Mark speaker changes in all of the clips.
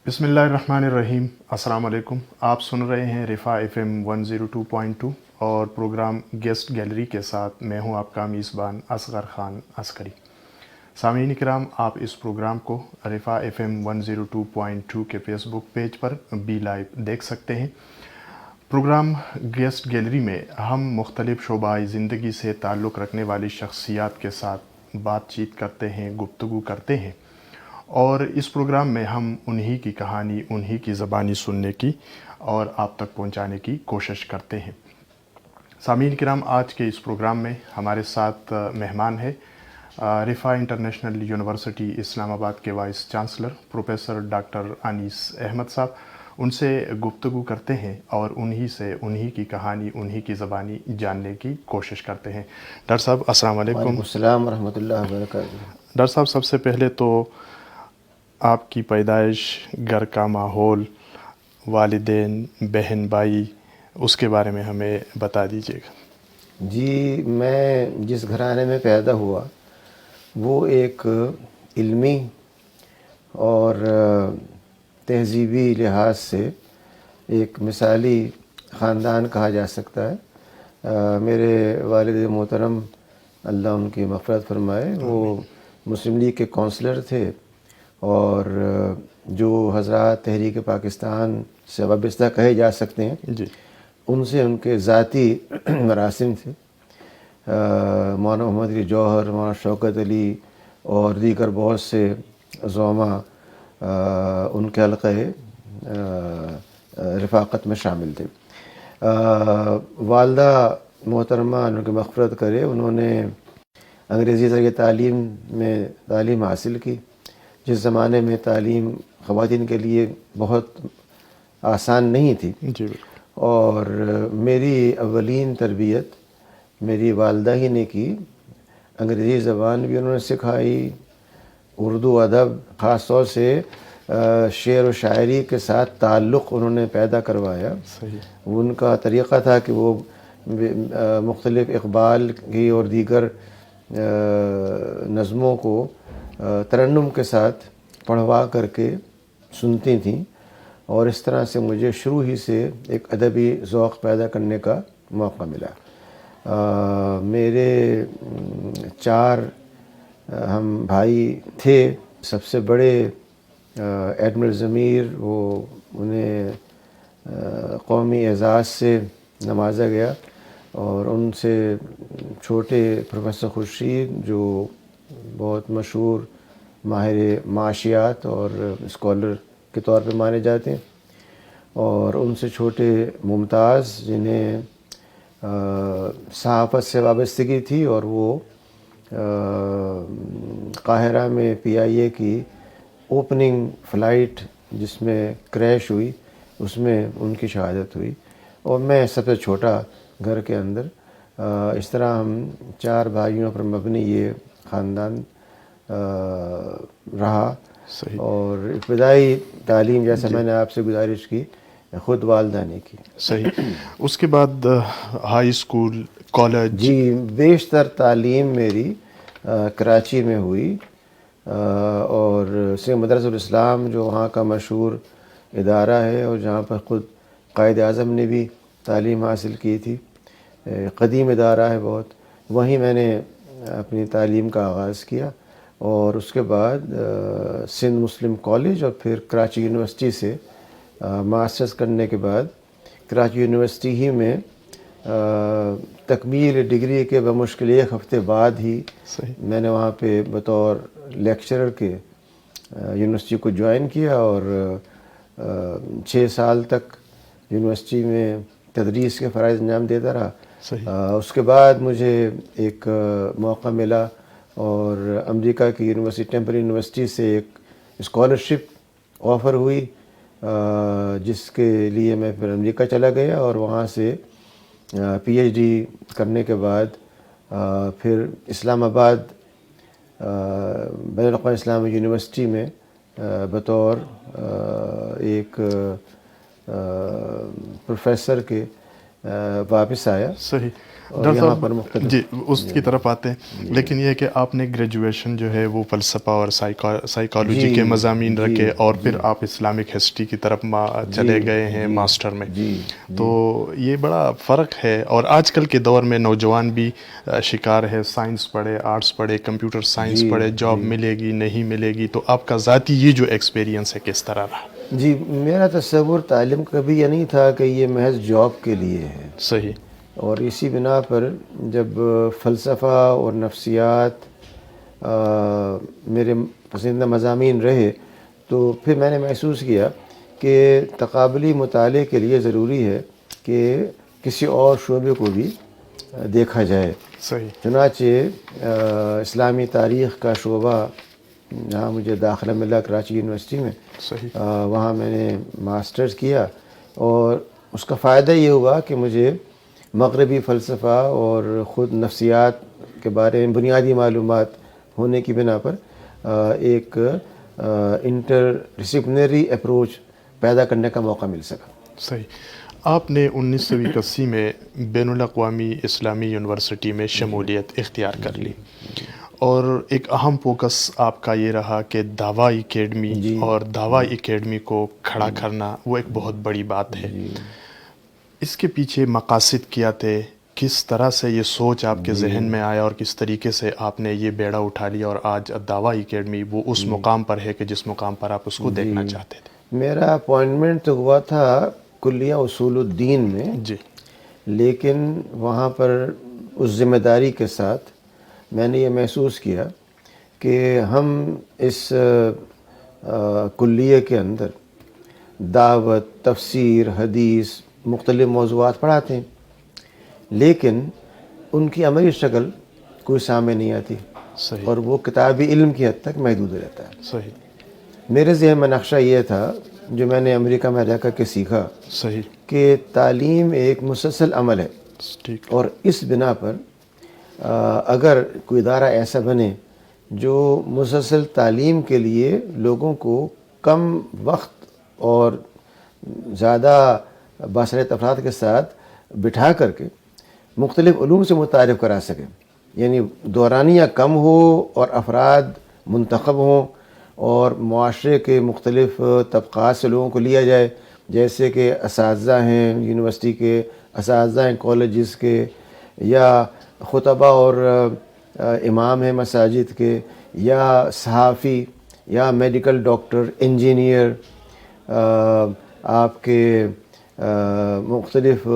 Speaker 1: بسم اللہ الرحمن الرحیم۔ السلام علیکم۔ آپ سن رہے ہیں رفا ایف ایم 102.2 اور پروگرام گیسٹ گیلری کے ساتھ میں ہوں آپ کا میزبان اصغر خان عسکری۔ سامعین کرام، آپ اس پروگرام کو رفا ایف ایم 102.2 کے فیس بک پیج پر بھی لائیو دیکھ سکتے ہیں۔ پروگرام گیسٹ گیلری میں ہم مختلف شعبہ زندگی سے تعلق رکھنے والی شخصیات کے ساتھ بات چیت کرتے ہیں، گفتگو کرتے ہیں، اور اس پروگرام میں ہم انہی کی کہانی، انہی کی زبانی سننے کی اور آپ تک پہنچانے کی کوشش کرتے ہیں۔ سامعین کرام، آج کے اس پروگرام میں ہمارے ساتھ مہمان ہے رفا انٹرنیشنل یونیورسٹی اسلام آباد کے وائس چانسلر پروفیسر ڈاکٹر انیس احمد صاحب۔ ان سے گفتگو کرتے ہیں اور انہی سے انہی کی کہانی، انہی کی زبانی جاننے کی کوشش کرتے ہیں۔ ڈاکٹر صاحب السلام علیکم۔
Speaker 2: وعلیکم السلام ورحمۃ اللہ وبرکاتہ۔
Speaker 1: ڈاکٹر صاحب، سب سے پہلے تو آپ کی پیدائش، گھر کا ماحول، والدین، بہن بھائی، اس کے بارے میں ہمیں بتا دیجیے گا۔
Speaker 2: جی، میں جس گھرانے میں پیدا ہوا وہ ایک علمی اور تہذیبی لحاظ سے ایک مثالی خاندان کہا جا سکتا ہے۔ میرے والد محترم اللہ ان کی مغفرت فرمائے، وہ مسلم لیگ کے کونسلر تھے، اور جو حضرات تحریک پاکستان سے وابستہ کہے جا سکتے ہیں
Speaker 1: جی،
Speaker 2: ان سے ان کے ذاتی مراسم تھے۔ مولانا محمد علی جوہر، مولانا شوکت علی اور دیگر بہت سے زعماء ان کے حلقہ رفاقت میں شامل تھے۔ والدہ محترمہ ان کی مغفرت کرے، انہوں نے انگریزی ذریعہ تعلیم حاصل کی، جس زمانے میں تعلیم خواتین کے لیے بہت آسان نہیں تھی،
Speaker 1: جی بالکل۔
Speaker 2: اور میری اولین تربیت میری والدہ ہی نے کی۔ انگریزی زبان بھی انہوں نے سکھائی، اردو ادب، خاص طور سے شعر و شاعری کے ساتھ تعلق انہوں نے پیدا کروایا۔
Speaker 1: صحیح۔
Speaker 2: ان کا طریقہ تھا کہ وہ مختلف اقبال کی اور دیگر نظموں کو ترنم کے ساتھ پڑھوا کر کے سنتی تھیں، اور اس طرح سے مجھے شروع ہی سے ایک ادبی ذوق پیدا کرنے کا موقع ملا۔ میرے 4 ہم بھائی تھے۔ سب سے بڑے ایڈمرل ضمیر، انہیں قومی اعزاز سے نوازا گیا، اور ان سے چھوٹے پروفیسر خورشید جو بہت مشہور ماہر معاشیات اور اسکالر کے طور پہ مانے جاتے ہیں، اور ان سے چھوٹے ممتاز جنہیں صحافت سے وابستگی تھی، اور وہ قاہرہ میں PIA کی اوپننگ فلائٹ جس میں کریش ہوئی اس میں ان کی شہادت ہوئی، اور میں سب سے چھوٹا گھر کے اندر۔ اس طرح ہم 4 بھائیوں پر مبنی یہ خاندان رہا،
Speaker 1: صحیح۔
Speaker 2: اور ابتدائی تعلیم جیسے میں نے آپ سے گزارش کی خود والدہ نے کی۔
Speaker 1: صحیح۔ اس کے بعد ہائی اسکول، کالج؟
Speaker 2: جی، بیشتر تعلیم میری کراچی میں ہوئی، اور سنگھ مدرسۃ الاسلام جو وہاں کا مشہور ادارہ ہے، اور جہاں پر خود قائد اعظم نے بھی تعلیم حاصل کی تھی، قدیم ادارہ ہے بہت، وہیں میں نے اپنی تعلیم کا آغاز کیا، اور اس کے بعد سندھ مسلم کالج اور پھر کراچی یونیورسٹی سے ماسٹرز کرنے کے بعد کراچی یونیورسٹی ہی میں تکمیل ڈگری کے بمشکل 1 ہفتے بعد ہی
Speaker 1: صحیح۔
Speaker 2: میں نے وہاں پہ بطور لیکچرر کے یونیورسٹی کو جوائن کیا، اور 6 سال تک یونیورسٹی میں تدریس کے فرائض انجام دیتا رہا۔
Speaker 1: صحیح۔
Speaker 2: اس کے بعد مجھے ایک موقع ملا، اور امریکہ کی یونیورسٹی ٹیمپل یونیورسٹی سے ایک اسکالرشپ آفر ہوئی، جس کے لیے میں پھر امریکہ چلا گیا، اور وہاں سے PhD کرنے کے بعد پھر اسلام آباد بین الاقوامی اسلامی یونیورسٹی میں بطور ایک پروفیسر کے واپس آیا
Speaker 1: صحیح.
Speaker 2: اور
Speaker 1: ڈاکٹر
Speaker 2: یہاں پر
Speaker 1: صاحب
Speaker 2: مختلف
Speaker 1: جی اس کی طرف آتے ہیں، لیکن یہ کہ آپ نے گریجویشن جو ہے وہ فلسفہ اور سائیکالوجی کے مضامین رکھے اور پھر آپ اسلامک ہسٹری کی طرف چلے گئے ہیں ماسٹر میں. تو یہ بڑا فرق ہے، اور آج کل کے دور میں نوجوان بھی شکار ہے، سائنس پڑھے، آرٹس پڑھے، کمپیوٹر سائنس پڑھے، جاب ملے گی نہیں ملے گی. تو آپ کا ذاتی یہ جو ایکسپیرینس ہے کس طرح رہا؟
Speaker 2: جی میرا تصور تعلیم کبھی یہ نہیں تھا کہ یہ محض جاب کے لیے ہے،
Speaker 1: صحیح.
Speaker 2: اور اسی بنا پر جب فلسفہ اور نفسیات میرے پسندیدہ مضامین رہے تو پھر میں نے محسوس کیا کہ تقابلی مطالعے کے لیے ضروری ہے کہ کسی اور شعبے کو بھی دیکھا جائے.
Speaker 1: صحیح.
Speaker 2: چنانچہ اسلامی تاریخ کا شعبہ جہاں مجھے داخلہ ملا کراچی یونیورسٹی میں،
Speaker 1: صحیح.
Speaker 2: وہاں میں نے ماسٹرز کیا، اور اس کا فائدہ یہ ہوا کہ مجھے مغربی فلسفہ اور خود نفسیات کے بارے میں بنیادی معلومات ہونے کی بنا پر ایک انٹر ڈسپلنری اپروچ پیدا کرنے کا موقع مل سکا.
Speaker 1: صحیح. آپ نے 1981 میں بین الاقوامی اسلامی یونیورسٹی میں شمولیت اختیار کر لی، اور ایک اہم فوکس آپ کا یہ رہا کہ دعویٰ اکیڈمی اور دعویٰ اکیڈمی کو کھڑا کرنا وہ ایک بہت بڑی بات ہے. اس کے پیچھے مقاصد کیا تھے؟ کس طرح سے یہ سوچ آپ کے ذہن میں آیا، اور کس طریقے سے آپ نے یہ بیڑا اٹھا لیا اور آج دعویٰ اکیڈمی وہ اس مقام پر ہے کہ جس مقام پر آپ اس کو دیکھنا چاہتے تھے؟
Speaker 2: میرا اپوائنٹمنٹ تو ہوا تھا کلیہ اصول الدین میں،
Speaker 1: جی.
Speaker 2: لیکن وہاں پر اس ذمہ داری کے ساتھ میں نے یہ محسوس کیا کہ ہم اس کلیے کے اندر دعوت، تفسیر، حدیث، مختلف موضوعات پڑھاتے ہیں، لیکن ان کی عملی شکل کوئی سامنے نہیں آتی،
Speaker 1: صحیح.
Speaker 2: اور وہ کتابی علم کی حد تک محدود رہتا ہے.
Speaker 1: صحیح.
Speaker 2: میرے ذہن میں نقشہ یہ تھا جو میں نے امریکہ میں رہ کر کے سیکھا
Speaker 1: صحیح.
Speaker 2: کہ تعلیم ایک مسلسل عمل ہے،
Speaker 1: ٹھیک.
Speaker 2: اور اس بنا پر اگر کوئی ادارہ ایسا بنے جو مسلسل تعلیم کے لیے لوگوں کو کم وقت اور زیادہ باصلاحیت افراد کے ساتھ بٹھا کر کے مختلف علوم سے متعارف کرا سکے، یعنی دورانیہ کم ہو اور افراد منتخب ہوں، اور معاشرے کے مختلف طبقات سے لوگوں کو لیا جائے، جیسے کہ اساتذہ ہیں یونیورسٹی کے، اساتذہ ہیں کالجز کے، یا خطبہ اور امام ہیں مساجد کے، یا صحافی، یا میڈیکل ڈاکٹر، انجینئر، آپ کے مختلف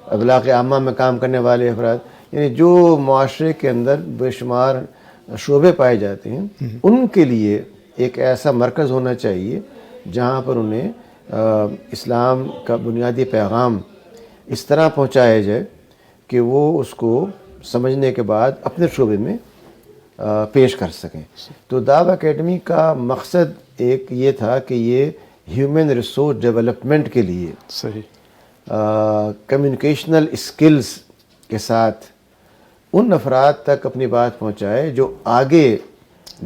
Speaker 2: ابلاغ عامہ میں کام کرنے والے افراد، یعنی جو معاشرے کے اندر بے شمار شعبے پائے جاتے ہیں، ان کے لیے ایک ایسا مرکز ہونا چاہیے جہاں پر انہیں اسلام کا بنیادی پیغام اس طرح پہنچایا جائے کہ وہ اس کو سمجھنے کے بعد اپنے شعبے میں پیش کر سکیں. تو دعویٰ اکیڈمی کا مقصد ایک یہ تھا کہ یہ ہیومن ریسورس ڈیولپمنٹ کے لیے
Speaker 1: صحیح.
Speaker 2: کمیونیکیشنل اسکلز کے ساتھ ان افراد تک اپنی بات پہنچائے جو آگے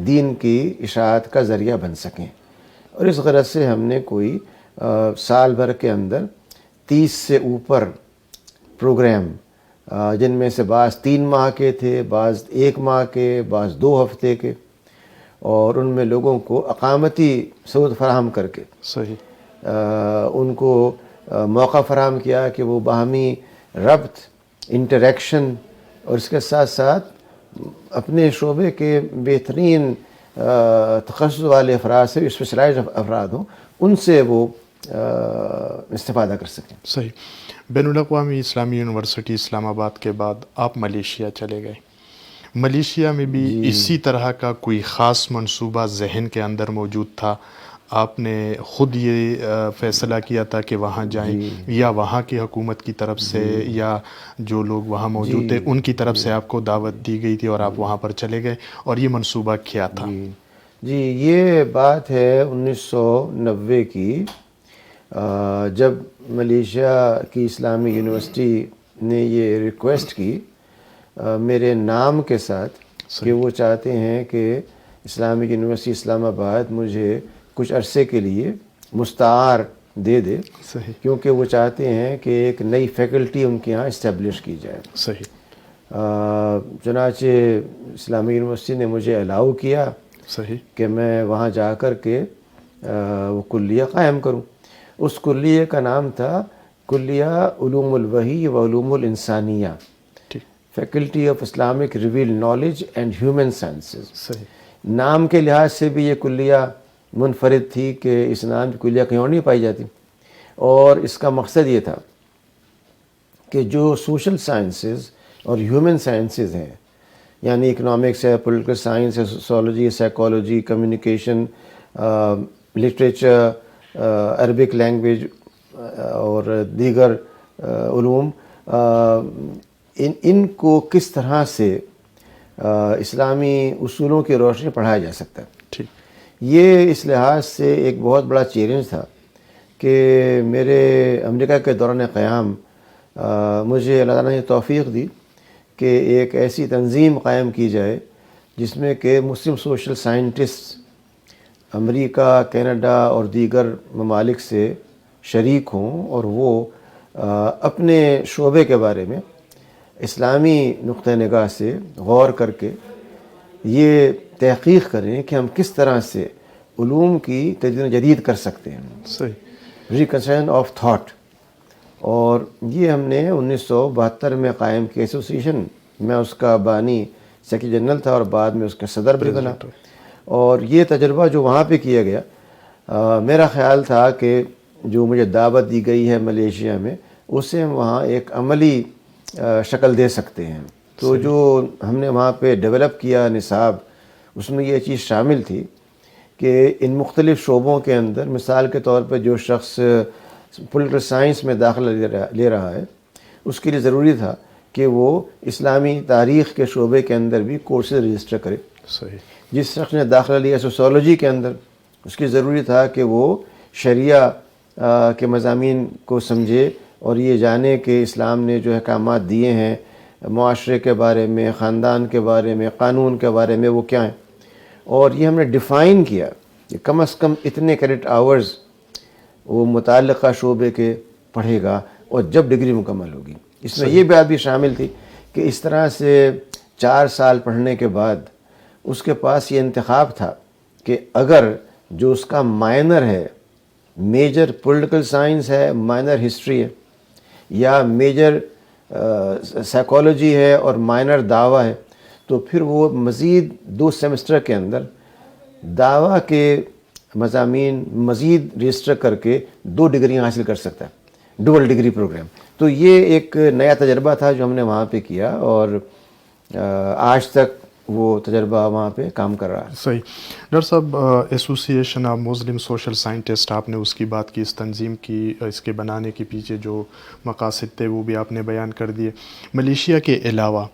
Speaker 2: دین کی اشاعت کا ذریعہ بن سکیں. اور اس غرض سے ہم نے کوئی سال بھر کے اندر 30 سے اوپر پروگرام، جن میں سے بعض 3 ماہ کے تھے، بعض 1 ماہ کے، بعض 2 ہفتے کے، اور ان میں لوگوں کو اقامتی سہولت فراہم کر کے
Speaker 1: صحیح.
Speaker 2: ان کو موقع فراہم کیا کہ وہ باہمی ربط، انٹریکشن، اور اس کے ساتھ ساتھ اپنے شعبے کے بہترین تخصص والے افراد سے، اسپیشلائزڈ افراد ہوں، ان سے وہ استفادہ کر سکیں.
Speaker 1: صحیح. بین الاقوامی اسلامی یونیورسٹی اسلام آباد کے بعد آپ ملیشیا چلے گئے. ملیشیا میں بھی اسی طرح کا کوئی خاص منصوبہ ذہن کے اندر موجود تھا؟ آپ نے خود یہ فیصلہ کیا تھا کہ وہاں جائیں، یا وہاں کی حکومت کی طرف سے یا جو لوگ وہاں موجود تھے ان کی طرف سے آپ کو دعوت دی گئی تھی اور آپ وہاں پر چلے گئے، اور یہ منصوبہ کیا تھا؟
Speaker 2: جی یہ بات ہے 1990 کی، جب ملیشیا کی اسلامی یونیورسٹی نے یہ ریکویسٹ کی میرے نام کے ساتھ کہ وہ چاہتے ہیں کہ اسلامی یونیورسٹی اسلام آباد مجھے کچھ عرصے کے لیے مستعار دے دے،
Speaker 1: صحیح
Speaker 2: کیونکہ وہ چاہتے ہیں کہ ایک نئی فیکلٹی ان کے یہاں اسٹیبلش کی جائے۔
Speaker 1: صحیح
Speaker 2: چنانچہ اسلامی یونیورسٹی نے مجھے الاؤ کیا
Speaker 1: صحیح
Speaker 2: کہ میں وہاں جا کر کے وہ کلیہ قائم کروں۔ اس کلیہ کا نام تھا کلیہ علوم الوحی و علوم الانسانیہ،
Speaker 1: ٹھیک
Speaker 2: faculty of Islamic reveal knowledge and human sciences.
Speaker 1: صحیح
Speaker 2: نام کے لحاظ سے بھی یہ کلیہ منفرد تھی کہ اس نام کی کلیہ کہیں اور نہیں پائی جاتی، اور اس کا مقصد یہ تھا کہ جو سوشل سائنسز اور ہیومن سائنسز ہیں، یعنی اکنامکس ہے، پولیٹیکل سائنس ہے، sociology, psychology, communication, literature, Arabic language اور دیگر علوم، ان کو کس طرح سے اسلامی اصولوں کی روشنی پڑھایا جا سکتا ہے۔
Speaker 1: ٹھیک
Speaker 2: یہ اس لحاظ سے ایک بہت بڑا چیلنج تھا کہ میرے امریکہ کے دوران قیام مجھے اللہ تعالیٰ نے توفیق دی کہ ایک ایسی تنظیم قائم کی جائے جس میں کہ مسلم سوشل سائنٹسٹ امریکہ، کینیڈا اور دیگر ممالک سے شریک ہوں، اور وہ اپنے شعبے کے بارے میں اسلامی نقطہ نگاہ سے غور کر کے یہ تحقیق کریں کہ ہم کس طرح سے علوم کی تجدید جدید کر سکتے ہیں،
Speaker 1: صحیح
Speaker 2: ریکنسٹرکشن آف تھاٹ۔ اور یہ ہم نے 1972 میں قائم کی ایسوسیشن، میں اس کا بانی سیکرٹری جنرل تھا اور بعد میں اس کا صدر بھی بنا۔ اور یہ تجربہ جو وہاں پہ کیا گیا، میرا خیال تھا کہ جو مجھے دعوت دی گئی ہے ملیشیا میں، اسے ہم وہاں ایک عملی شکل دے سکتے ہیں۔ تو جو ہم نے وہاں پہ ڈیولپ کیا نصاب، اس میں یہ چیز شامل تھی کہ ان مختلف شعبوں کے اندر، مثال کے طور پہ جو شخص پولیٹیکل سائنس میں داخلہ لے رہا ہے، اس کے لیے ضروری تھا کہ وہ اسلامی تاریخ کے شعبے کے اندر بھی کورسز رجسٹر کرے۔
Speaker 1: صحیح
Speaker 2: جس شخص نے داخلہ لیا سوسیولوجی کے اندر، اس کی ضروری تھا کہ وہ شریعہ کے مضامین کو سمجھے اور یہ جانے کہ اسلام نے جو احکامات دیے ہیں معاشرے کے بارے میں، خاندان کے بارے میں، قانون کے بارے میں، وہ کیا ہیں۔ اور یہ ہم نے ڈیفائن کیا کہ کم از کم اتنے کریڈٹ آورز وہ متعلقہ شعبے کے پڑھے گا، اور جب ڈگری مکمل ہوگی۔ اس میں یہ بات بھی شامل تھی کہ اس طرح سے 4 سال پڑھنے کے بعد اس کے پاس یہ انتخاب تھا کہ اگر جو اس کا مائنر ہے، میجر پولیٹیکل سائنس ہے، مائنر ہسٹری ہے، یا میجر سائیکالوجی ہے اور مائنر دعویٰ ہے، تو پھر وہ مزید 2 سیمسٹر کے اندر دعویٰ کے مضامین مزید رجسٹر کر کے 2 ڈگریاں حاصل کر سکتا ہے، ڈبل ڈگری پروگرام۔ تو یہ ایک نیا تجربہ تھا جو ہم نے وہاں پہ کیا، اور آج تک وہ تجربہ وہاں پہ کام کر رہا ہے۔
Speaker 1: صحیح ڈاکٹر صاحب، association of Muslim social scientist, آپ نے اس کی بات کی، اس تنظیم کی، اس کے بنانے کے پیچھے جو مقاصد تھے وہ بھی آپ نے بیان کر دیے۔ ملیشیا کے علاوہ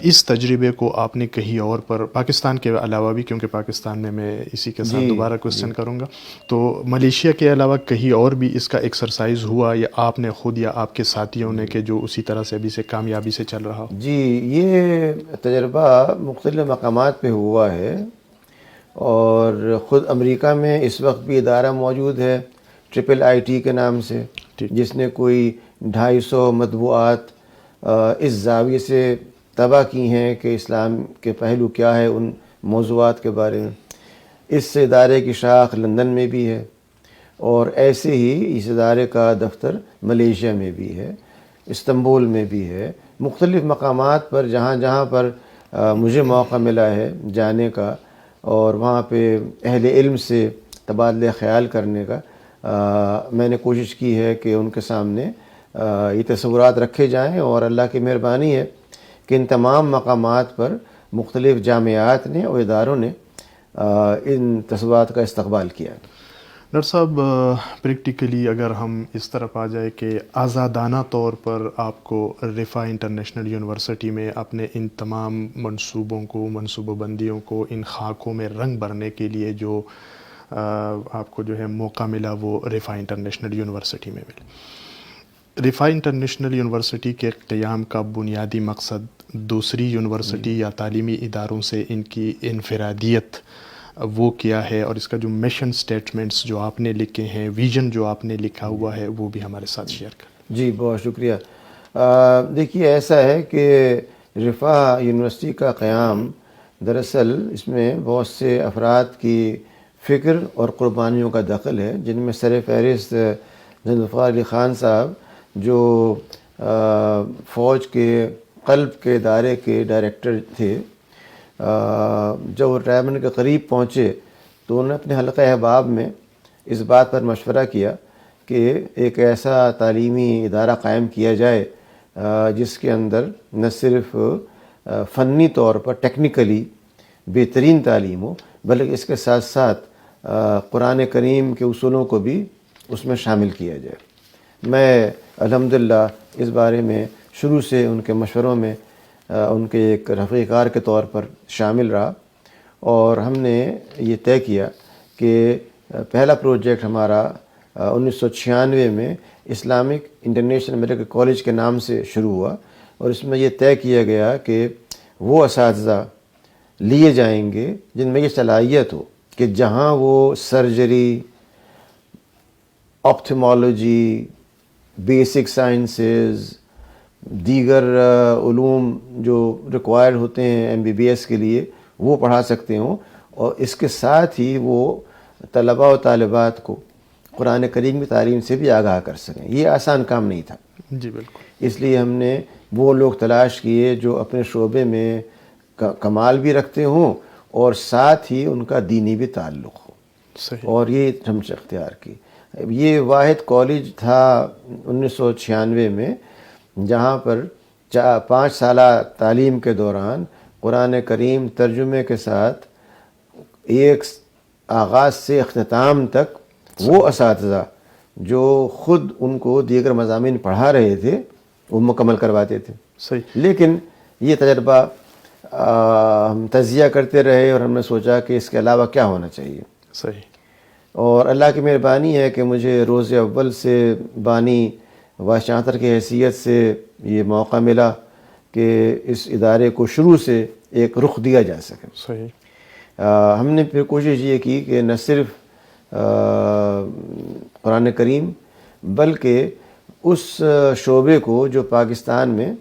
Speaker 1: اس تجربے کو آپ نے کہیں اور پر، پاکستان کے علاوہ بھی، کیونکہ پاکستان میں اسی کے ساتھ دوبارہ کوشچن کروں گا، تو ملیشیا کے علاوہ کہیں اور بھی اس کا ایکسرسائز ہوا، یا آپ نے خود یا آپ کے ساتھیوں نے، کہ جو اسی طرح سے ابھی سے کامیابی سے چل رہا ہو؟
Speaker 2: جی، یہ تجربہ مختلف مقامات پہ ہوا ہے، اور خود امریکہ میں اس وقت بھی ادارہ موجود ہے IIIT کے نام سے، جس نے کوئی 250 مطبوعات اس زاویے سے طبع کی ہیں کہ اسلام کے پہلو کیا ہے ان موضوعات کے بارے میں۔ اس ادارے کی شاخ لندن میں بھی ہے، اور ایسے ہی اس ادارے کا دفتر ملیشیا میں بھی ہے، استنبول میں بھی ہے، مختلف مقامات پر جہاں جہاں پر مجھے موقع ملا ہے جانے کا، اور وہاں پہ اہل علم سے تبادلہ خیال کرنے کا، میں نے کوشش کی ہے کہ ان کے سامنے یہ تصورات رکھے جائیں، اور اللہ کی مہربانی ہے کہ ان تمام مقامات پر مختلف جامعات نے اور اداروں نے ان تصورات کا استقبال کیا۔
Speaker 1: ڈاکٹر صاحب، پریکٹیکلی اگر ہم اس طرف آ جائے کہ آزادانہ طور پر آپ کو رفاع انٹرنیشنل یونیورسٹی میں اپنے ان تمام منصوبوں کو، منصوبہ بندیوں کو، ان خاکوں میں رنگ بھرنے کے لیے جو آپ کو جو ہے موقع ملا، وہ رفاع انٹرنیشنل یونیورسٹی میں ملا۔ رفاع انٹرنیشنل یونیورسٹی کے قیام کا بنیادی مقصد دوسری یونیورسٹی یا تعلیمی اداروں سے ان کی انفرادیت وہ کیا ہے اور اس کا جو مشن سٹیٹمنٹس جو آپ نے لکھے ہیں، ویژن جو آپ نے لکھا ہوا ہے، وہ بھی ہمارے ساتھ شیئر کریں.
Speaker 2: جی بہت شکریہ. دیکھیے ایسا ہے کہ رفاح یونیورسٹی کا قیام دراصل اس میں بہت سے افراد کی فکر اور قربانیوں کا دخل ہے، جن میں سر فہرست ذوالفقار علی خان صاحب جو فوج کے قلب کے ادارے کے ڈائریکٹر تھے. جب وہ ریٹائرمنٹ کے قریب پہنچے تو انہوں نے اپنے حلقہ احباب میں اس بات پر مشورہ کیا کہ ایک ایسا تعلیمی ادارہ قائم کیا جائے جس کے اندر نہ صرف فنی طور پر ٹیکنیکلی بہترین تعلیم ہو، بلکہ اس کے ساتھ ساتھ قرآن کریم کے اصولوں کو بھی اس میں شامل کیا جائے. میں الحمدللہ اس بارے میں شروع سے ان کے مشوروں میں ان کے ایک رفیق کار کے طور پر شامل رہا، اور ہم نے یہ طے کیا کہ پہلا پروجیکٹ ہمارا 1996 میں اسلامک انٹرنیشنل میڈیکل کالج کے نام سے شروع ہوا، اور اس میں یہ طے کیا گیا کہ وہ اساتذہ لیے جائیں گے جن میں یہ صلاحیت ہو کہ جہاں وہ سرجری، آپتھمالوجی، بیسک سائنسز، دیگر علوم جو ریکوائرڈ ہوتے ہیں MBBS کے لیے، وہ پڑھا سکتے ہوں، اور اس کے ساتھ ہی وہ طلباء و طالبات کو قرآن کریم کی تعلیم سے بھی آگاہ کر سکیں. یہ آسان کام نہیں تھا.
Speaker 1: جی بالکل.
Speaker 2: اس لیے ہم نے وہ لوگ تلاش کیے جو اپنے شعبے میں کمال بھی رکھتے ہوں اور ساتھ ہی ان کا دینی بھی تعلق ہو.
Speaker 1: صحیح.
Speaker 2: اور یہ ہم سے اختیار کی. یہ واحد کالج تھا 1996 میں جہاں پر 5 سالہ تعلیم کے دوران قرآن کریم ترجمے کے ساتھ ایک آغاز سے اختتام تک وہ اساتذہ جو خود ان کو دیگر مضامین پڑھا رہے تھے وہ مکمل کرواتے تھے.
Speaker 1: صحیح.
Speaker 2: لیکن یہ تجربہ ہم تجزیہ کرتے رہے اور ہم نے سوچا کہ اس کے علاوہ کیا ہونا چاہیے.
Speaker 1: صحیح.
Speaker 2: اور اللہ کی مہربانی ہے کہ مجھے روز اول سے بانی وائس چانسلر کی حیثیت سے یہ موقع ملا کہ اس ادارے کو شروع سے ایک رخ دیا جا سکے.
Speaker 1: صحیح.
Speaker 2: ہم نے پھر کوشش یہ کی کہ نہ صرف قرآن کریم بلکہ اس شعبے کو جو پاکستان میں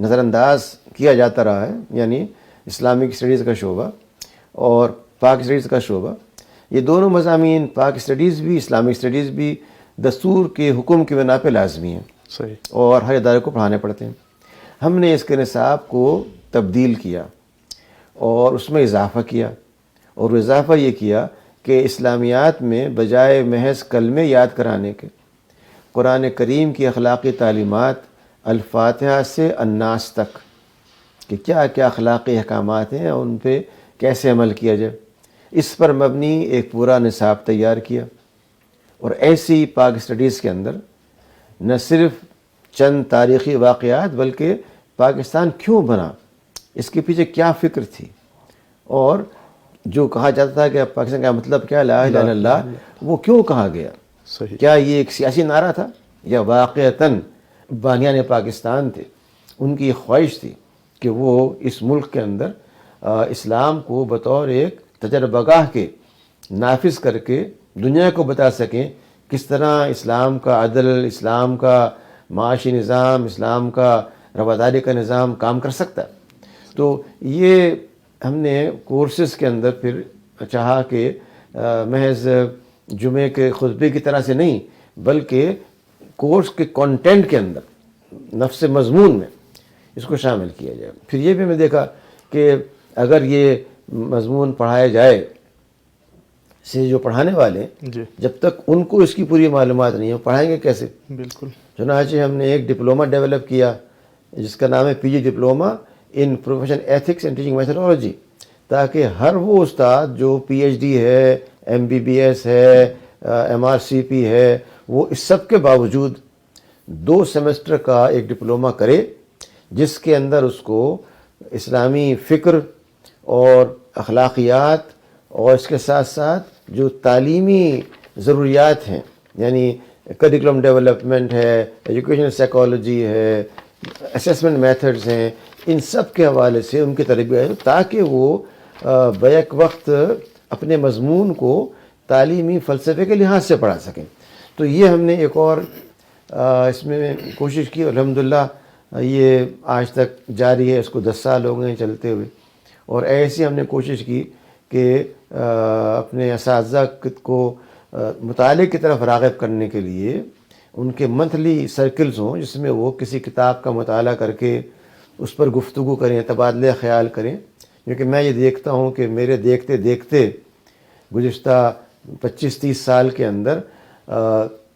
Speaker 2: نظر انداز کیا جاتا رہا ہے، یعنی اسلامک اسٹڈیز کا شعبہ اور پاک اسٹڈیز کا شعبہ، یہ دونوں مضامین پاک اسٹڈیز بھی اسلامک اسٹڈیز بھی دستور کے حکم کی بنا پہ لازمی ہیں.
Speaker 1: صحیح.
Speaker 2: اور ہر ادارے کو پڑھانے پڑتے ہیں. ہم نے اس کے نصاب کو تبدیل کیا اور اس میں اضافہ کیا، اور اضافہ یہ کیا کہ اسلامیات میں بجائے محض کلمے یاد کرانے کے قرآن کریم کی اخلاقی تعلیمات الفاتحہ سے الناس تک کہ کیا کیا اخلاقی احکامات ہیں ان پہ کیسے عمل کیا جائے، اس پر مبنی ایک پورا نصاب تیار کیا. اور ایسی پاک اسٹڈیز کے اندر نہ صرف چند تاریخی واقعات بلکہ پاکستان کیوں بنا، اس کے پیچھے کیا فکر تھی، اور جو کہا جاتا تھا کہ پاکستان کا مطلب کیا لا الہ الا اللہ، وہ کیوں کہا گیا.
Speaker 1: صحیح.
Speaker 2: کیا یہ ایک سیاسی نعرہ تھا یا واقعتاً بانیان پاکستان تھے، ان کی خواہش تھی کہ وہ اس ملک کے اندر اسلام کو بطور ایک تجربہ گاہ کے نافذ کر کے دنیا کو بتا سکیں کس طرح اسلام کا عدل، اسلام کا معاشی نظام، اسلام کا رواداری کا نظام کام کر سکتا ہے. تو یہ ہم نے کورسز کے اندر پھر چاہا کہ محض جمعے کے خطبے کی طرح سے نہیں بلکہ کورس کے کانٹینٹ کے اندر نفس مضمون میں اس کو شامل کیا جائے. پھر یہ بھی میں دیکھا کہ اگر یہ مضمون پڑھایا جائے سے جو پڑھانے والے
Speaker 1: جی
Speaker 2: جب تک ان کو اس کی پوری معلومات نہیں ہو پڑھائیں گے کیسے.
Speaker 1: بالکل.
Speaker 2: چنانچہ ہم نے ایک ڈپلومہ ڈیولپ کیا جس کا نام ہے PG diploma in profession ethics and teaching methodology, تاکہ ہر وہ استاد جو PhD ہے، MBBS ہے، MRCP ہے، وہ اس سب کے باوجود 2 سیمسٹر کا ایک ڈپلومہ کرے جس کے اندر اس کو اسلامی فکر اور اخلاقیات اور اس کے ساتھ ساتھ جو تعلیمی ضروریات ہیں، یعنی کریکولم ڈیولپمنٹ ہے، ایجوکیشنل سائیکالوجی ہے، اسیسمنٹ میتھڈز ہیں، ان سب کے حوالے سے ان کی تربیت ہے تاکہ وہ بیک وقت اپنے مضمون کو تعلیمی فلسفے کے لحاظ سے پڑھا سکیں. تو یہ ہم نے ایک اور اس میں کوشش کی. الحمدللہ یہ آج تک جاری ہے، اس کو 10 سال ہو گئے ہیں چلتے ہوئے. اور ایسی ہم نے کوشش کی کہ اپنے اساتذہ کو مطالعے کی طرف راغب کرنے کے لیے ان کے منتھلی سرکلز ہوں، جس میں وہ کسی کتاب کا مطالعہ کر کے اس پر گفتگو کریں، تبادلہ خیال کریں. کیونکہ میں یہ دیکھتا ہوں کہ میرے دیکھتے دیکھتے گزشتہ 25-30 سال کے اندر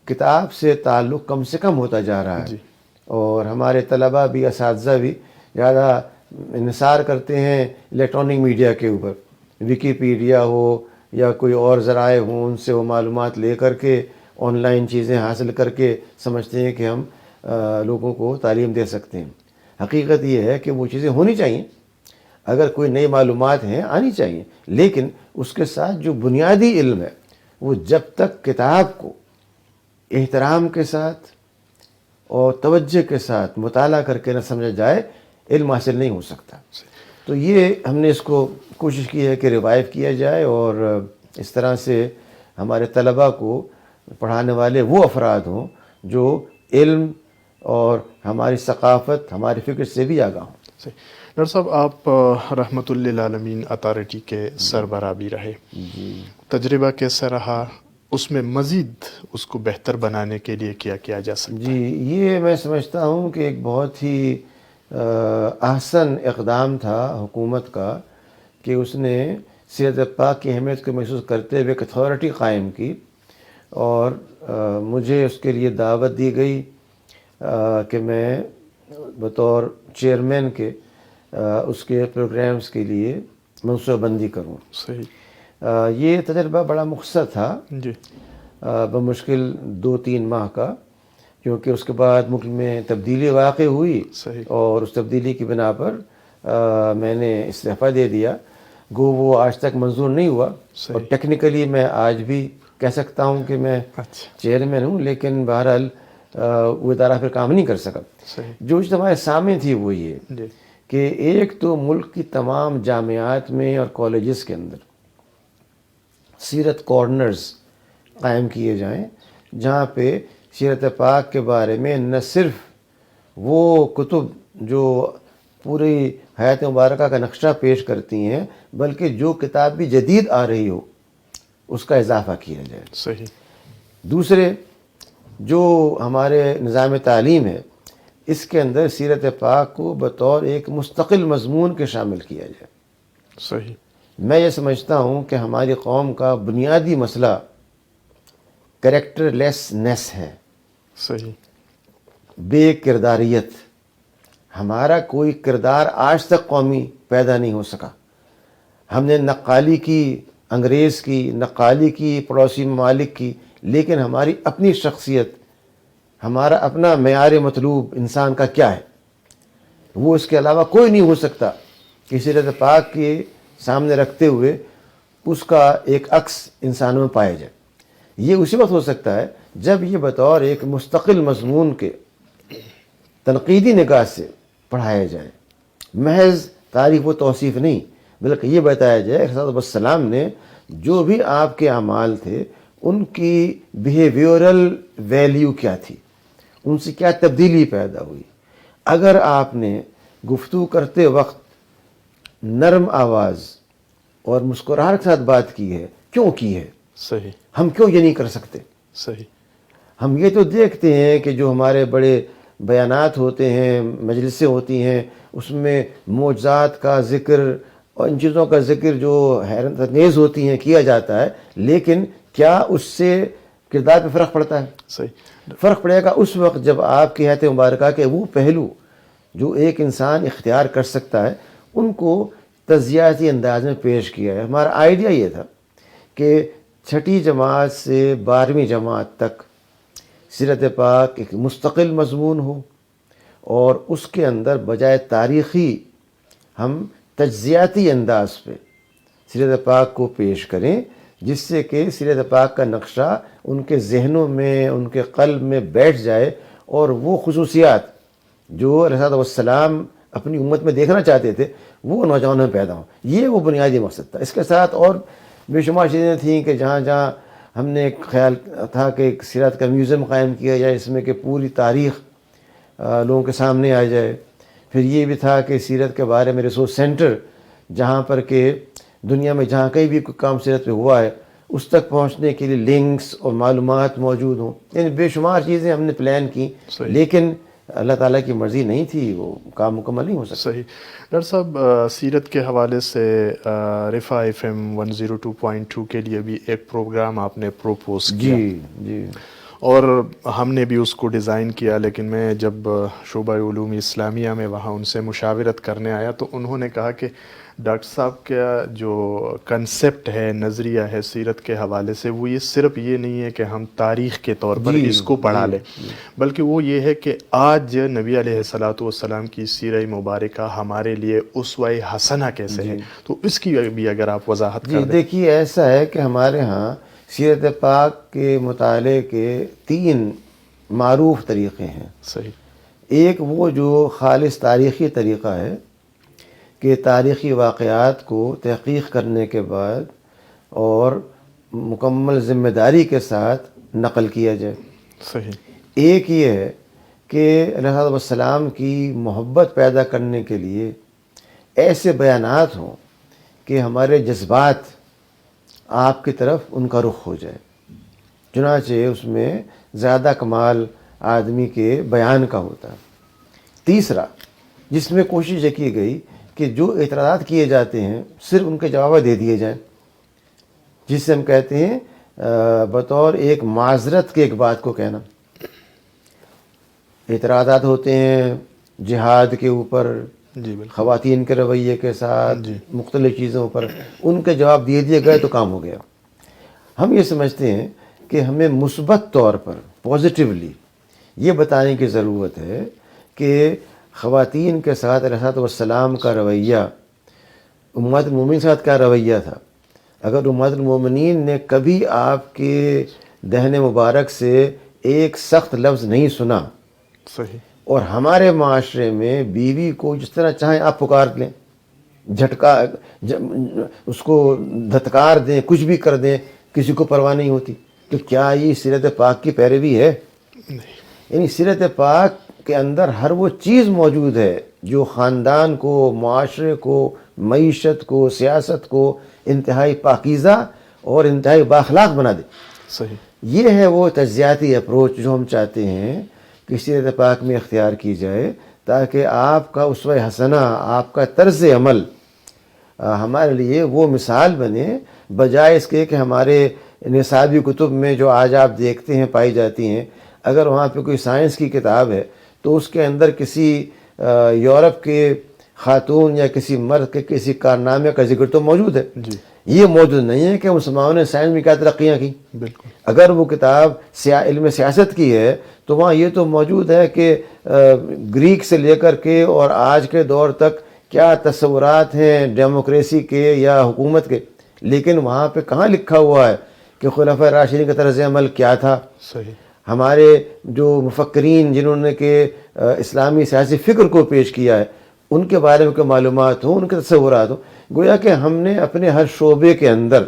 Speaker 2: کتاب سے تعلق کم سے کم ہوتا جا رہا ہے. اور ہمارے طلباء بھی، اساتذہ بھی زیادہ انحصار کرتے ہیں الیکٹرانک میڈیا کے اوپر. ویکیپیڈیا ہو یا کوئی اور ذرائع ہوں، ان سے وہ معلومات لے کر کے آن لائن چیزیں حاصل کر کے سمجھتے ہیں کہ ہم لوگوں کو تعلیم دے سکتے ہیں. حقیقت یہ ہے کہ وہ چیزیں ہونی چاہیے. اگر کوئی نئی معلومات ہیں آنی چاہیے، لیکن اس کے ساتھ جو بنیادی علم ہے وہ جب تک کتاب کو احترام کے ساتھ اور توجہ کے ساتھ مطالعہ کر کے نہ سمجھا جائے، علم حاصل نہیں ہو سکتا. تو یہ ہم نے اس کو کوشش کی ہے کہ ریوائیو کیا جائے، اور اس طرح سے ہمارے طلباء کو پڑھانے والے وہ افراد ہوں جو علم اور ہماری ثقافت، ہماری فکر سے بھی آگاہ ہوں.
Speaker 1: ڈاکٹر صاحب، آپ رحمۃ للعالمین اتھارٹی کے سربراہ بھی رہے. تجربہ کیسا رہا؟ اس میں مزید اس کو بہتر بنانے کے لیے کیا کیا جا سکتا ہے؟
Speaker 2: یہ میں سمجھتا ہوں کہ ایک بہت ہی احسن اقدام تھا حکومت کا کہ اس نے سیرت پاک کی اہمیت کو محسوس کرتے ہوئے ایک اتھارٹی قائم کی. اور مجھے اس کے لیے دعوت دی گئی کہ میں بطور چیئرمین کے اس کے پروگرامز کے لیے منصوبہ بندی کروں.
Speaker 1: صحیح.
Speaker 2: یہ تجربہ بڑا مختصر تھا،
Speaker 1: جی،
Speaker 2: بمشکل 2-3 ماہ کا، کیونکہ اس کے بعد ملک میں تبدیلی واقع ہوئی.
Speaker 1: صحیح.
Speaker 2: اور اس تبدیلی کی بنا پر میں نے استعفیٰ دے دیا. گو وہ آج تک منظور نہیں ہوا.
Speaker 1: صحیح.
Speaker 2: اور ٹیکنیکلی میں آج بھی کہہ سکتا ہوں کہ میں چیئرمین ہوں، لیکن بہرحال وہ ادارہ پھر کام نہیں کر سکا.
Speaker 1: صحیح.
Speaker 2: جو چیز ہمارے سامنے تھی وہ یہ
Speaker 1: جی،
Speaker 2: کہ ایک تو ملک کی تمام جامعات میں اور کالجز کے اندر سیرت کارنرز قائم کیے جائیں، جہاں پہ سیرت پاک کے بارے میں نہ صرف وہ کتب جو پوری حیات مبارکہ کا نقشہ پیش کرتی ہیں، بلکہ جو کتاب بھی جدید آ رہی ہو اس کا اضافہ کیا جائے.
Speaker 1: صحیح.
Speaker 2: دوسرے، جو ہمارے نظام تعلیم ہے اس کے اندر سیرت پاک کو بطور ایک مستقل مضمون کے شامل کیا جائے.
Speaker 1: صحیح.
Speaker 2: میں یہ سمجھتا ہوں کہ ہماری قوم کا بنیادی مسئلہ کریکٹر لیسنس ہے.
Speaker 1: صحیح.
Speaker 2: بے کرداریت. ہمارا کوئی کردار آج تک قومی پیدا نہیں ہو سکا. ہم نے نقالی کی انگریز کی، نقالی کی پڑوسی ممالک کی، لیکن ہماری اپنی شخصیت، ہمارا اپنا معیار مطلوب انسان کا کیا ہے، وہ اس کے علاوہ کوئی نہیں ہو سکتا کہ سیرت پاک کے سامنے رکھتے ہوئے اس کا ایک عکس انسانوں میں پایا جائے. یہ اسی وقت ہو سکتا ہے جب یہ بطور ایک مستقل مضمون کے تنقیدی نگاہ سے پڑھایا جائے. محض تعریف و توصیف نہیں، بلکہ یہ بتایا جائے رسول اللہ والسلام نے جو بھی آپ کے اعمال تھے ان کی بیہیویورل ویلیو کیا تھی، ان سے کیا تبدیلی پیدا ہوئی. اگر آپ نے گفتگو کرتے وقت نرم آواز اور مسکراہٹ کے ساتھ بات کی ہے، کیوں کی ہے؟
Speaker 1: صحیح.
Speaker 2: ہم کیوں یہ نہیں کر سکتے؟
Speaker 1: صحیح.
Speaker 2: ہم یہ تو دیکھتے ہیں کہ جو ہمارے بڑے بیانات ہوتے ہیں، مجلسیں ہوتی ہیں، اس میں معجزات کا ذکر اور ان چیزوں کا ذکر جو حیرت انگیز ہوتی ہیں کیا جاتا ہے، لیکن کیا اس سے کردار پہ فرق پڑتا ہے؟
Speaker 1: صحیح.
Speaker 2: فرق پڑے گا اس وقت جب آپ کی حیات مبارکہ کے وہ پہلو جو ایک انسان اختیار کر سکتا ہے ان کو تجزیاتی انداز میں پیش کیا ہے. ہمارا آئیڈیا یہ تھا کہ 6ٹھی جماعت سے 12ویں جماعت تک سیرت پاک ایک مستقل مضمون ہو، اور اس کے اندر بجائے تاریخی ہم تجزیاتی انداز پہ سیرت پاک کو پیش کریں، جس سے کہ سیرت پاک کا نقشہ ان کے ذہنوں میں، ان کے قلب میں بیٹھ جائے، اور وہ خصوصیات جو رسول اللہ والسلام اپنی امت میں دیکھنا چاہتے تھے وہ نوجوانوں میں پیدا ہوں. یہ وہ بنیادی مقصد تھا. اس کے ساتھ اور بے شمار چیزیں تھیں کہ جہاں جہاں ہم نے ایک خیال تھا کہ ایک سیرت کا میوزیم قائم کیا جائے، اس میں کہ پوری تاریخ لوگوں کے سامنے آ جائے. پھر یہ بھی تھا کہ سیرت کے بارے میں ریسورس سینٹر، جہاں پر کہ دنیا میں جہاں کہیں بھی کوئی کام سیرت پہ ہوا ہے اس تک پہنچنے کے لیے لنکس اور معلومات موجود ہوں. یعنی بے شمار چیزیں ہم نے پلان کی، لیکن اللہ تعالیٰ کی مرضی نہیں تھی، وہ کام مکمل نہیں ہو سکتا.
Speaker 1: صحیح. ڈاکٹر صاحب، سیرت کے حوالے سے رفا FM 102.2 کے لیے بھی ایک پروگرام آپ نے پروپوز کیا.
Speaker 2: جی
Speaker 1: اور ہم نے بھی اس کو ڈیزائن کیا، لیکن میں جب شعبہ علوم اسلامیہ میں وہاں ان سے مشاورت کرنے آیا تو انہوں نے کہا کہ ڈاکٹر صاحب کا جو کنسیپٹ ہے، نظریہ ہے سیرت کے حوالے سے، وہ یہ صرف یہ نہیں ہے کہ ہم تاریخ کے طور پر اس کو پڑھا لیں، بلکہ وہ یہ ہے کہ آج نبی علیہ الصلوۃ والسلام کی سیرہ مبارکہ ہمارے لیے اسوہ حسنہ کیسے ہے. تو اس کی بھی اگر آپ وضاحت کر دیں.
Speaker 2: دیکھیے، ایسا ہے کہ ہمارے ہاں سیرت پاک کے مطالعے کے 3 معروف طریقے ہیں.
Speaker 1: صحیح.
Speaker 2: ایک وہ جو خالص تاریخی طریقہ ہے کہ تاریخی واقعات کو تحقیق کرنے کے بعد اور مکمل ذمہ داری کے ساتھ نقل کیا جائے.
Speaker 1: صحیح.
Speaker 2: ایک یہ ہے کہ علیہ السلام کی محبت پیدا کرنے کے لیے ایسے بیانات ہوں کہ ہمارے جذبات آپ کی طرف ان کا رخ ہو جائے. چنانچہ اس میں زیادہ کمال آدمی کے بیان کا ہوتا ہے. تیسرا، جس میں کوشش یہ کی گئی کہ جو اعتراضات کیے جاتے ہیں صرف ان کے جواب دے دیے جائیں، جس سے ہم کہتے ہیں بطور ایک معذرت کے ایک بات کو کہنا. اعتراضات ہوتے ہیں جہاد کے اوپر،
Speaker 1: جی بالکل،
Speaker 2: خواتین کے رویے کے ساتھ،
Speaker 1: جی،
Speaker 2: مختلف چیزوں پر ان کے جواب دے دیے گئے تو کام ہو گیا. ہم یہ سمجھتے ہیں کہ ہمیں مثبت طور پر پازیٹیولی یہ بتانے کی ضرورت ہے کہ خواتین کے ساتھ علیہ السلام کا رویہ امہات المومنین کے ساتھ کیا رویہ تھا. اگر امہات المومنین نے کبھی آپ کے دہن مبارک سے ایک سخت لفظ نہیں سنا،
Speaker 1: صحیح،
Speaker 2: اور ہمارے معاشرے میں بیوی کو جس طرح چاہیں آپ پکار لیں، جھٹکا اس کو دھتکار دیں، کچھ بھی کر دیں، کسی کو پرواہ نہیں ہوتی، تو کیا یہ سیرت پاک کی پیروی ہے؟ یعنی سیرت پاک کے اندر ہر وہ چیز موجود ہے جو خاندان کو، معاشرے کو، معیشت کو، سیاست کو انتہائی پاکیزہ اور انتہائی بااخلاق بنا دے.
Speaker 1: صحیح.
Speaker 2: یہ ہے وہ تجزیاتی اپروچ جو ہم چاہتے ہیں کہ سیرت پاک میں اختیار کی جائے، تاکہ آپ کا اسوہ حسنہ، آپ کا طرز عمل ہمارے لیے وہ مثال بنے، بجائے اس کے کہ ہمارے نصابی کتب میں جو آج آپ دیکھتے ہیں پائی جاتی ہیں، اگر وہاں پہ کوئی سائنس کی کتاب ہے تو اس کے اندر کسی یورپ کے خاتون یا کسی مرد کے کسی کارنامے کا ذکر تو موجود ہے.
Speaker 1: جی،
Speaker 2: یہ موجود نہیں ہے کہ مسلمانوں نے سائنس میں کیا ترقیاں کی.
Speaker 1: بالکل.
Speaker 2: اگر وہ کتاب علم سیاست کی ہے تو وہاں یہ تو موجود ہے کہ گریک سے لے کر کے اور آج کے دور تک کیا تصورات ہیں ڈیموکریسی کے یا حکومت کے، لیکن وہاں پہ کہاں لکھا ہوا ہے کہ خلفائے راشدین کا طرز عمل کیا تھا.
Speaker 1: صحیح.
Speaker 2: ہمارے جو مفکرین جنہوں نے کہ اسلامی سیاسی فکر کو پیش کیا ہے، ان کے بارے میں کوئی معلومات ہوں، ان کے تصورات ہوں. گویا کہ ہم نے اپنے ہر شعبے کے اندر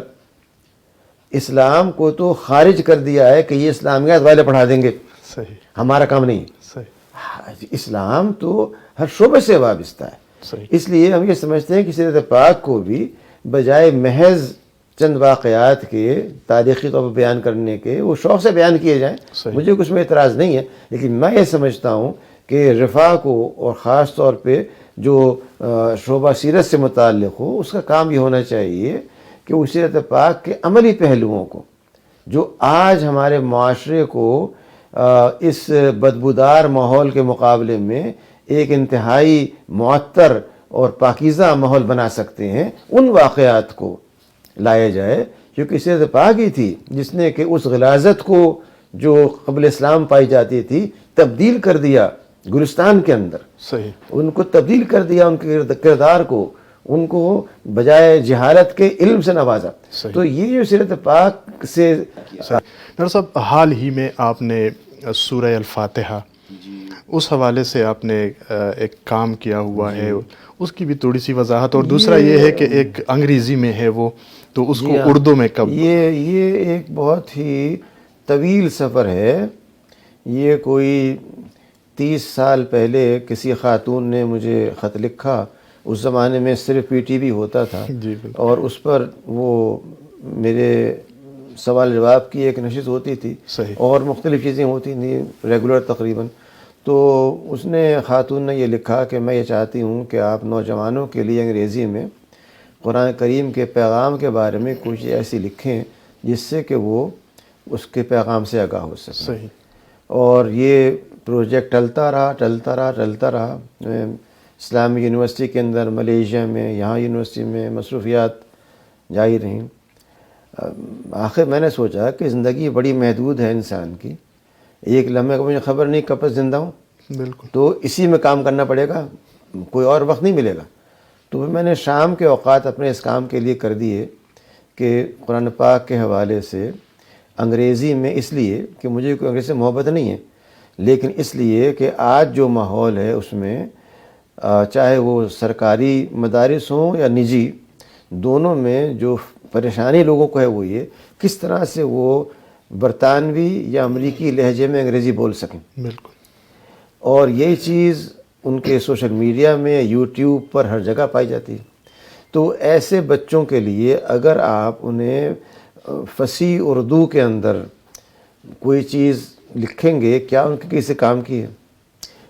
Speaker 2: اسلام کو تو خارج کر دیا ہے کہ یہ اسلامیات والے پڑھا دیں گے.
Speaker 1: صحیح.
Speaker 2: ہمارا کام نہیں.
Speaker 1: صحیح.
Speaker 2: اسلام تو ہر شعبے سے وابستہ ہے.
Speaker 1: صحیح.
Speaker 2: اس لیے ہم یہ سمجھتے ہیں کہ سیرت پاک کو بھی بجائے محض چند واقعات کے تاریخی طور پر بیان کرنے کے وہ شوق سے بیان کیے جائیں.
Speaker 1: صحیح.
Speaker 2: مجھے کچھ میں اعتراض نہیں ہے، لیکن میں یہ سمجھتا ہوں کہ رفاع کو اور خاص طور پہ جو شعبہ سیرت سے متعلق ہو، اس کا کام یہ ہونا چاہیے کہ وہ سیرت پاک کے عملی پہلوؤں کو، جو آج ہمارے معاشرے کو اس بدبودار ماحول کے مقابلے میں ایک انتہائی معطر اور پاکیزہ ماحول بنا سکتے ہیں، ان واقعات کو لایا جائے. کیونکہ سیرت پاک ہی تھی جس نے کہ اس غلاظت کو جو قبل اسلام پائی جاتی تھی تبدیل کر دیا گلستان کے اندر.
Speaker 1: صحیح.
Speaker 2: ان کو تبدیل کر دیا، ان کے کردار کو، ان کو بجائے جہالت کے علم سے نوازا. تو یہ جو سیرت پاک سے
Speaker 1: ڈاکٹر صاحب، حال ہی میں آپ نے سورہ الفاتحہ اس حوالے سے آپ نے ایک کام کیا ہوا ہے، اس کی بھی تھوڑی سی وضاحت، اور دوسرا یہ ہے کہ ایک انگریزی میں ہے وہ، تو اس کو اردو میں کب؟
Speaker 2: یہ ایک بہت ہی طویل سفر ہے. یہ کوئی 30 سال پہلے کسی خاتون نے مجھے خط لکھا. اس زمانے میں صرف پی ٹی وی ہوتا تھا،
Speaker 1: جی بالکل.
Speaker 2: اور اس پر وہ میرے سوال جواب کی ایک نشست ہوتی تھی،
Speaker 1: صحیح.
Speaker 2: اور مختلف چیزیں ہوتی تھیں ریگولر تقریباً. تو اس نے خاتون نے یہ لکھا کہ میں یہ چاہتی ہوں کہ آپ نوجوانوں کے لیے انگریزی میں قرآن کریم کے پیغام کے بارے میں کچھ ایسی لکھیں جس سے کہ وہ اس کے پیغام سے آگاہ ہو سکیں.
Speaker 1: صحیح.
Speaker 2: اور یہ پروجیکٹ چلتا رہا. اسلامی یونیورسٹی کے اندر، ملیشیا میں، یہاں یونیورسٹی میں مصروفیات جاری رہیں. آخر میں نے سوچا کہ زندگی بڑی محدود ہے انسان کی، ایک لمحے کو مجھے خبر نہیں کب تک زندہ ہوں،
Speaker 1: بالکل.
Speaker 2: تو اسی میں کام کرنا پڑے گا، کوئی اور وقت نہیں ملے گا. تو میں نے شام کے اوقات اپنے اس کام کے لیے کر دیے کہ قرآن پاک کے حوالے سے انگریزی میں، اس لیے کہ مجھے کوئی انگریزی سے محبت نہیں ہے، لیکن اس لیے کہ آج جو ماحول ہے اس میں چاہے وہ سرکاری مدارس ہوں یا نجی، دونوں میں جو پریشانی لوگوں کو ہے وہ یہ کس طرح سے وہ برطانوی یا امریکی لہجے میں انگریزی بول سکیں.
Speaker 1: بالکل.
Speaker 2: اور یہی چیز ان کے سوشل میڈیا میں، یوٹیوب پر ہر جگہ پائی جاتی ہے. تو ایسے بچوں کے لیے اگر آپ انہیں فصیح اردو کے اندر کوئی چیز لکھیں گے، کیا ان کے کسی کام کی ہے؟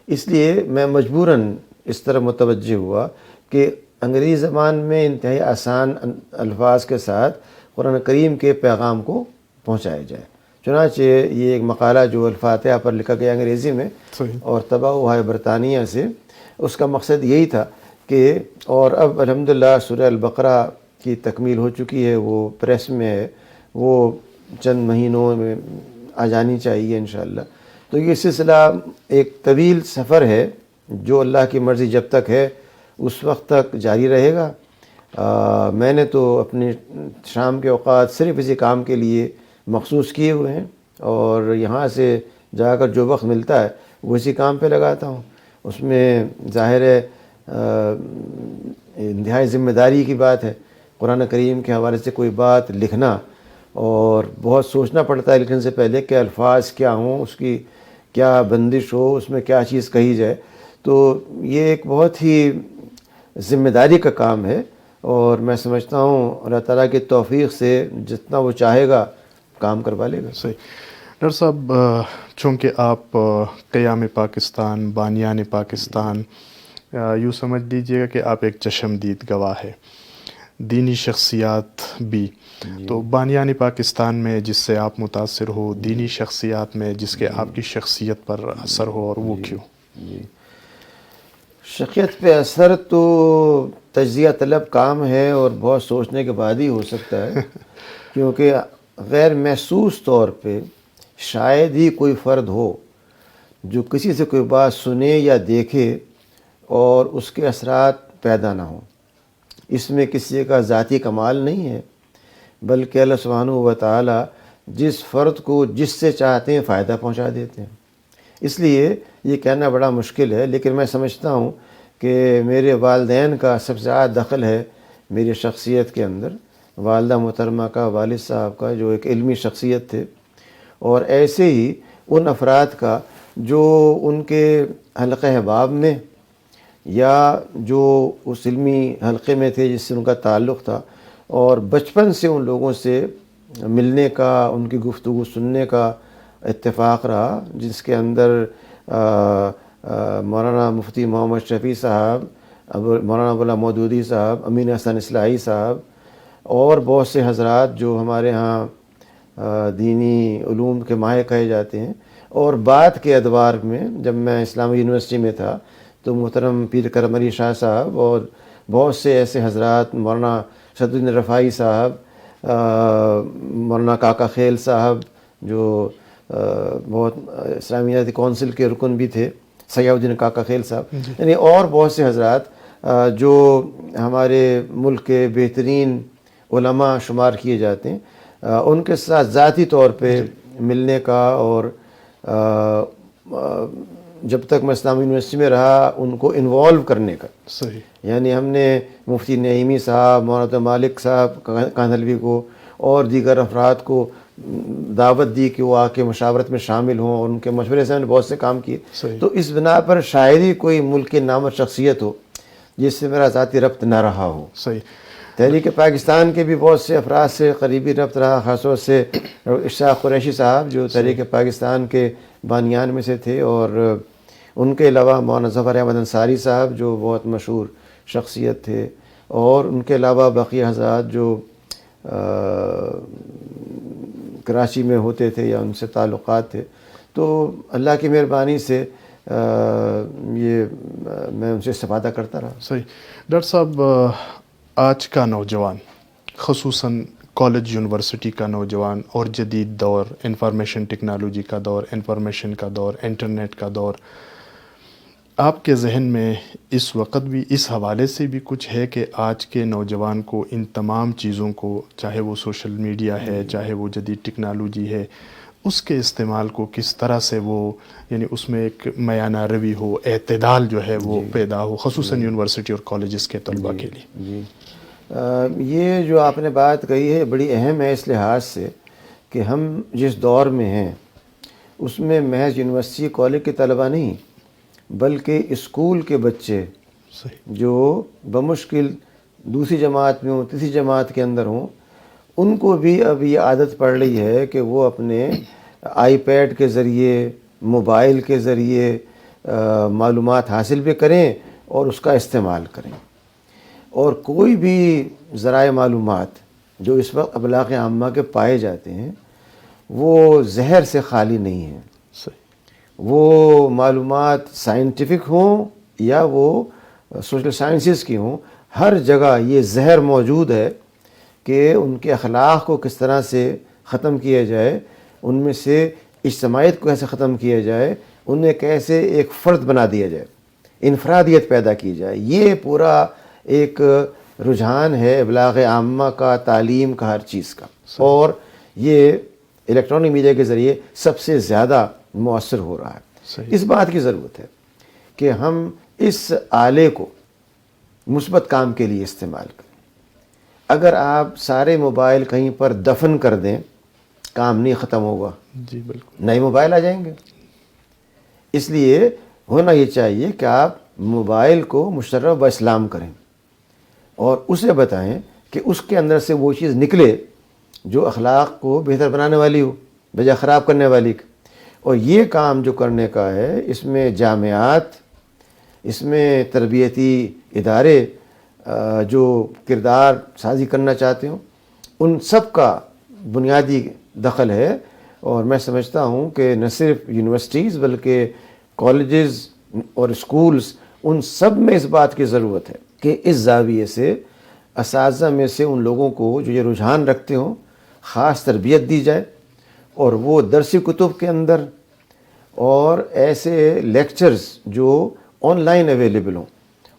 Speaker 2: اس لیے میں مجبوراً اس طرح متوجہ ہوا کہ انگریزی زبان میں انتہائی آسان الفاظ کے ساتھ قرآن کریم کے پیغام کو پہنچایا جائے. چنانچہ یہ ایک مقالہ جو الفاتحہ پر لکھا گیا انگریزی میں اور طبع ہوا ہے برطانیہ سے، اس کا مقصد یہی تھا کہ، اور اب الحمدللہ سورہ البقرہ کی تکمیل ہو چکی ہے، وہ پریس میں ہے، وہ چند مہینوں میں آ جانی چاہیے انشاءاللہ. تو یہ سلسلہ ایک طویل سفر ہے جو اللہ کی مرضی جب تک ہے اس وقت تک جاری رہے گا. میں نے تو اپنی شام کے اوقات صرف اسی کام کے لیے مخصوص کیے ہوئے ہیں، اور یہاں سے جا کر جو وقت ملتا ہے وہ اسی کام پہ لگاتا ہوں. اس میں ظاہر ہے انتہائی ذمہ داری کی بات ہے قرآن کریم کے حوالے سے کوئی بات لکھنا، اور بہت سوچنا پڑتا ہے لکھنے سے پہلے کہ الفاظ کیا ہوں، اس کی کیا بندش ہو، اس میں کیا چیز کہی جائے. تو یہ ایک بہت ہی ذمہ داری کا کام ہے، اور میں سمجھتا ہوں اللہ تعالیٰ کی توفیق سے جتنا وہ چاہے گا کام کروا لے گا.
Speaker 1: صحیح. ڈاکٹر صاحب، چونکہ آپ قیام پاکستان، بانیان پاکستان، یوں سمجھ لیجیے گا کہ آپ ایک چشمدید گواہ ہے، دینی شخصیات بھی. تو بانیان پاکستان میں جس سے آپ متاثر ہو، دینی شخصیات میں جس کے آپ کی شخصیت پر اثر ہو، اور وہ کیوں؟
Speaker 2: شخصیت پہ اثر تو تجزیہ طلب کام ہے، اور بہت سوچنے کے بعد ہی ہو سکتا ہے، کیونکہ غیر محسوس طور پہ شاید ہی کوئی فرد ہو جو کسی سے کوئی بات سنے یا دیکھے اور اس کے اثرات پیدا نہ ہوں. اس میں کسی کا ذاتی کمال نہیں ہے، بلکہ اللہ سبحانہ و تعالی جس فرد کو جس سے چاہتے ہیں فائدہ پہنچا دیتے ہیں. اس لیے یہ کہنا بڑا مشکل ہے، لیکن میں سمجھتا ہوں کہ میرے والدین کا سب سے زیادہ دخل ہے میری شخصیت کے اندر. والدہ محترمہ کا، والد صاحب کا جو ایک علمی شخصیت تھے، اور ایسے ہی ان افراد کا جو ان کے حلقہ احباب میں یا جو اس علمی حلقے میں تھے جس سے ان کا تعلق تھا، اور بچپن سے ان لوگوں سے ملنے کا، ان کی گفتگو سننے کا اتفاق رہا، جس کے اندر مولانا مفتی محمد شفیع صاحب، مولانا ابواللہ مودودی صاحب، امین حسن اصلاحی صاحب، اور بہت سے حضرات جو ہمارے ہاں دینی علوم کے ماہر کہے جاتے ہیں. اور بعد کے ادوار میں جب میں اسلامی یونیورسٹی میں تھا تو محترم پیر کرم علی شاہ صاحب اور بہت سے ایسے حضرات، مولانا شہد الدین رفاعی صاحب، مولانا کاکا خیل صاحب جو بہت اسلامی یونیورسٹی کونسل کے رکن بھی تھے، سیاح الدین کاکا خیل صاحب، یعنی اور بہت سے حضرات جو ہمارے ملک کے بہترین علماء شمار کیے جاتے ہیں، ان کے ساتھ ذاتی طور پہ ملنے کا اور جب تک میں اسلامی یونیورسٹی میں رہا ان کو انوالو کرنے کا،
Speaker 1: صحیح،
Speaker 2: یعنی ہم نے مفتی نعیمی صاحب، مولانا مالک صاحب کاندھلوی کو اور دیگر افراد کو دعوت دی کہ وہ آ کے مشاورت میں شامل ہوں، اور ان کے مشورے سے ہم نے بہت سے کام کیے.
Speaker 1: صحیح.
Speaker 2: تو اس بنا پر شاید ہی کوئی ملک کے نامور شخصیت ہو جس سے میرا ذاتی ربط نہ رہا ہو.
Speaker 1: صحیح.
Speaker 2: تحریک پاکستان کے بھی بہت سے افراد سے قریبی ربط رہا، خاص طور سے اشاق قریشی صاحب جو تحریک پاکستان کے بانیان میں سے تھے، اور ان کے علاوہ مولانا ظفر احمد انصاری صاحب جو بہت مشہور شخصیت تھے، اور ان کے علاوہ بقیہ حضرات جو کراچی میں ہوتے تھے یا ان سے تعلقات تھے. تو اللہ کی مہربانی سے یہ میں ان سے استفادہ کرتا رہا.
Speaker 1: صحیح. ڈاکٹر صاحب، آج کا نوجوان، خصوصاً کالج یونیورسٹی کا نوجوان، اور جدید دور، انفارمیشن ٹیکنالوجی کا دور، انفارمیشن کا دور، انٹرنیٹ کا دور، آپ کے ذہن میں اس وقت بھی اس حوالے سے بھی کچھ ہے کہ آج کے نوجوان کو ان تمام چیزوں کو، چاہے وہ سوشل میڈیا ہے، چاہے وہ جدید ٹیکنالوجی ہے، اس کے استعمال کو کس طرح سے وہ، یعنی اس میں ایک میانہ روی ہو، اعتدال جو ہے وہ پیدا ہو، خصوصاً یونیورسٹی اور کالجز کے طلباء کے لیے؟
Speaker 2: جی، یہ جو آپ نے بات کہی ہے بڑی اہم ہے اس لحاظ سے کہ ہم جس دور میں ہیں اس میں محض یونیورسٹی کالج کے طلباء نہیں بلکہ اسکول کے بچے جو بمشکل دوسری جماعت میں ہوں، تیسری جماعت کے اندر ہوں، ان کو بھی اب یہ عادت پڑ رہی ہے کہ وہ اپنے آئی پیڈ کے ذریعے، موبائل کے ذریعے معلومات حاصل بھی کریں اور اس کا استعمال کریں. اور کوئی بھی ذرائع معلومات جو اس وقت ابلاغ عامہ کے پائے جاتے ہیں وہ زہر سے خالی نہیں ہیں. وہ معلومات سائنٹیفک ہوں یا وہ سوشل سائنسز کی ہوں، ہر جگہ یہ زہر موجود ہے کہ ان کے اخلاق کو کس طرح سے ختم کیا جائے، ان میں سے اجتماعیت کو کیسے ختم کیا جائے، انہیں کیسے ایک فرد بنا دیا جائے، انفرادیت پیدا کی جائے. یہ پورا ایک رجحان ہے ابلاغ عامہ کا، تعلیم کا، ہر چیز کا. اور یہ الیکٹرانک میڈیا کے ذریعے سب سے زیادہ مؤثر ہو رہا ہے. اس بات کی ضرورت ہے کہ ہم اس آلے کو مثبت کام کے لیے استعمال کریں. اگر آپ سارے موبائل کہیں پر دفن کر دیں کام نہیں ختم ہوگا.
Speaker 1: جی بالکل.
Speaker 2: نئے موبائل آ جائیں گے. اس لیے ہونا یہ چاہیے کہ آپ موبائل کو مشرف اسلام کریں اور اسے بتائیں کہ اس کے اندر سے وہ چیز نکلے جو اخلاق کو بہتر بنانے والی ہو بجائے خراب کرنے والی. اور یہ کام جو کرنے کا ہے اس میں جامعات، اس میں تربیتی ادارے جو کردار سازی کرنا چاہتے ہوں، ان سب کا بنیادی دخل ہے. اور میں سمجھتا ہوں کہ نہ صرف یونیورسٹیز بلکہ کالجز اور اسکولز، ان سب میں اس بات کی ضرورت ہے کہ اس زاویے سے اساتذہ میں سے ان لوگوں کو جو یہ رجحان رکھتے ہوں خاص تربیت دی جائے، اور وہ درسی کتب کے اندر اور ایسے لیکچرز جو آن لائن اویلیبل ہوں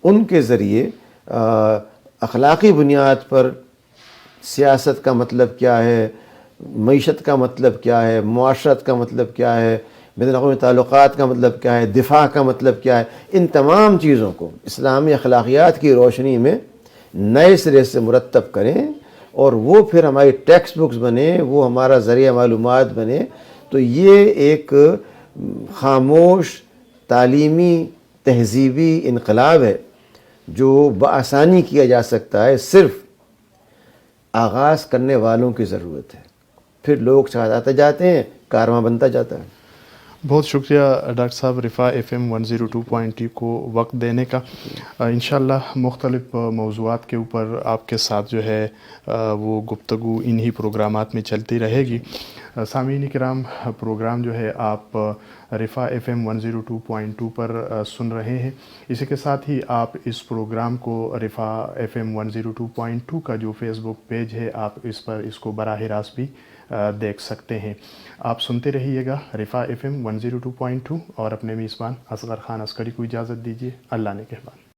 Speaker 2: ان کے ذریعے اخلاقی بنیاد پر سیاست کا مطلب کیا ہے، معیشت کا مطلب کیا ہے، معاشرت کا مطلب کیا ہے، بین الاقوامی تعلقات کا مطلب کیا ہے، دفاع کا مطلب کیا ہے، ان تمام چیزوں کو اسلامی اخلاقیات کی روشنی میں نئے سرے سے مرتب کریں، اور وہ پھر ہماری ٹیکسٹ بکس بنے، وہ ہمارا ذریعہ معلومات بنے. تو یہ ایک خاموش تعلیمی تہذیبی انقلاب ہے جو بآسانی کیا جا سکتا ہے. صرف آغاز کرنے والوں کی ضرورت ہے، پھر لوگ چاہتے جاتے ہیں، کارواں بنتا جاتا ہے.
Speaker 1: بہت شکریہ ڈاکٹر صاحب رفاع FM 102.2 کو وقت دینے کا. انشاءاللہ مختلف موضوعات کے اوپر آپ کے ساتھ جو ہے وہ گفتگو انہی پروگرامات میں چلتی رہے گی. سامعین کرام، پروگرام جو ہے آپ رفاع FM 102.2 پر سن رہے ہیں. اسی کے ساتھ ہی آپ اس پروگرام کو رفاع FM 102.2 کا جو فیس بک پیج ہے آپ اس پر اس کو براہ راست بھی دیکھ سکتے ہیں. آپ سنتے رہیے گا رفاع FM 102.2 اور اپنے میزبان اصغر خان عسکری کو اجازت دیجیے. اللہ نے کہبان.